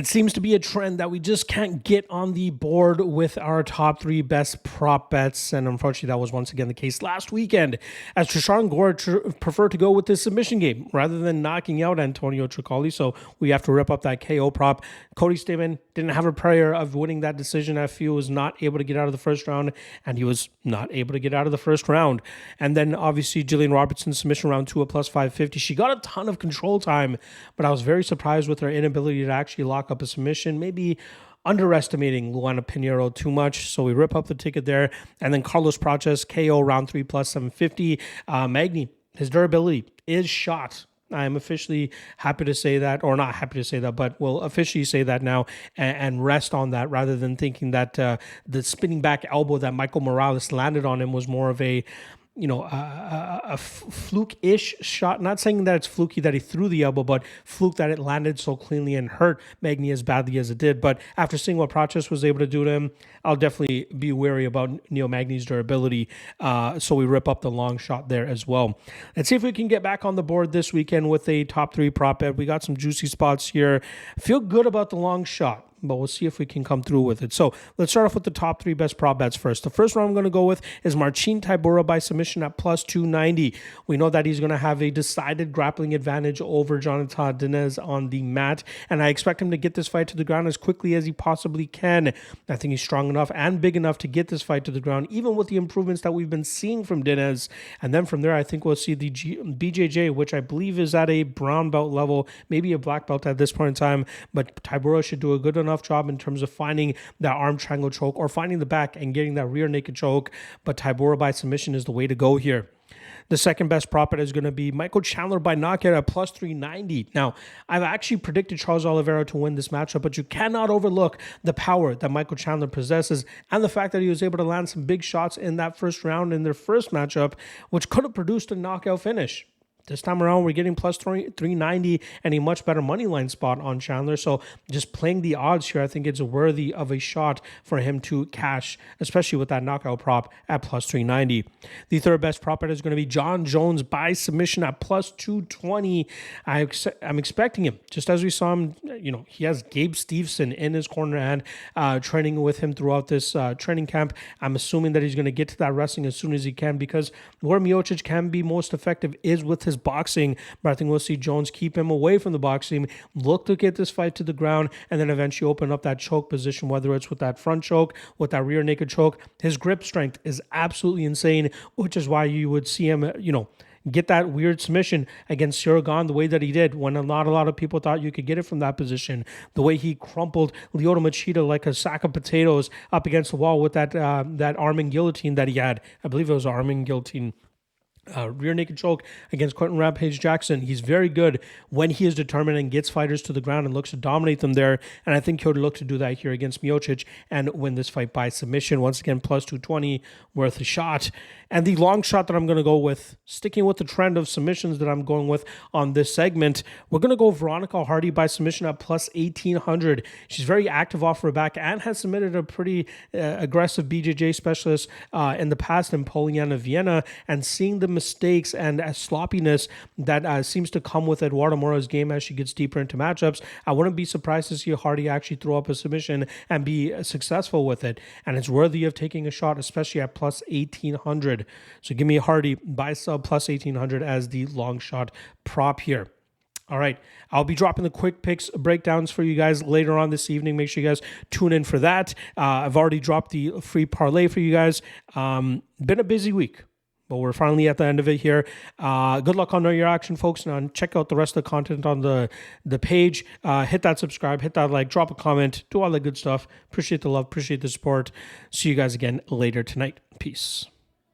It seems to be a trend that we just can't get on the board with our top three best prop bets. And unfortunately, that was once again the case last weekend, as Trishan Gore preferred to go with the submission game rather than knocking out Antonio Tricoli. So we have to rip up that KO prop. Cody Stamen didn't have a prayer of winning that decision. I feel was not able to get out of the first round, and he was not able to get out of the first round. And then obviously Jillian Robertson submission round 2 at plus 550. She got a ton of control time, but I was very surprised with her inability to actually lock up a submission, maybe underestimating Luana Pinheiro too much. So we rip up the ticket there. And then Carlos Praches, KO round 3 plus 750. Magny, his durability is shot. I am officially happy to say that, or not happy to say that, but will officially say that now and rest on that rather than thinking that the spinning back elbow that Michael Morales landed on him was more of a fluke-ish shot. Not saying that it's fluky that he threw the elbow, but fluke that it landed so cleanly and hurt Magny as badly as it did. But after seeing what Praches was able to do to him, I'll definitely be wary about Neil Magny's durability. So we rip up the long shot there as well. Let's see if we can get back on the board this weekend with a top 3 prop bet. We got some juicy spots here. Feel good about the long shot, but we'll see if we can come through with it. So let's start off with the top 3 best prop bets first. The first one I'm going to go with is Marcin Tybura by submission at plus 290. We know that he's going to have a decided grappling advantage over Jonathan Dinez on the mat, and I expect him to get this fight to the ground as quickly as he possibly can. I think he's strong enough and big enough to get this fight to the ground, even with the improvements that we've been seeing from Dinez. And then from there, I think we'll see the BJJ, which I believe is at a brown belt level, maybe a black belt at this point in time, but Tybura should do a good enough job in terms of finding that arm triangle choke or finding the back and getting that rear naked choke. But Tybura by submission is the way to go here. The second best prop bet is going to be Michael Chandler by knockout at plus 390. Now, I've actually predicted Charles Oliveira to win this matchup, but you cannot overlook the power that Michael Chandler possesses and the fact that he was able to land some big shots in that first round in their first matchup, which could have produced a knockout finish. This time around, we're getting plus 390 and a much better money line spot on Chandler. So just playing the odds here, I think it's worthy of a shot for him to cash, especially with that knockout prop at plus 390. The third best prop bet is going to be John Jones by submission at plus 220. I'm expecting him, just as we saw him, he has Gabe Stevenson in his corner and training with him throughout this training camp. I'm assuming that he's going to get to that wrestling as soon as he can, because where Miocic can be most effective is with his boxing, but I think we'll see Jones keep him away from the boxing, look to get this fight to the ground, and then eventually open up that choke position, whether it's with that front choke, with that rear naked choke. His grip strength is absolutely insane, which is why you would see him, get that weird submission against Suragan the way that he did, when not a lot of people thought you could get it from that position. The way he crumpled Lyoto Machida like a sack of potatoes up against the wall with that arming guillotine that he had. I believe it was arming guillotine. Rear naked choke against Quentin Rampage Jackson. He's very good when he is determined and gets fighters to the ground and looks to dominate them there. And I think he'll look to do that here against Miocic and win this fight by submission. Once again, plus 220, worth a shot. And the long shot that I'm going to go with, sticking with the trend of submissions that I'm going with on this segment, we're going to go Veronica Hardy by submission at plus 1800. She's very active off her back and has submitted a pretty aggressive BJJ specialist in the past in Poliana Vienna, and seeing the mistakes and sloppiness that seems to come with Eduardo Mora's game as she gets deeper into matchups, I wouldn't be surprised to see Hardy actually throw up a submission and be successful with it. And it's worthy of taking a shot, especially at plus 1800. So give me Hardy by sub plus 1800 as the long shot prop here. All right, I'll be dropping the quick picks breakdowns for you guys later on this evening. Make sure you guys tune in for that. I've already dropped the free parlay for you guys. Been a busy week, but we're finally at the end of it here. Good luck on your action, folks, and check out the rest of the content on the page. Hit that subscribe, hit that like, drop a comment, do all that good stuff. Appreciate the love, appreciate the support. See you guys again later tonight. Peace.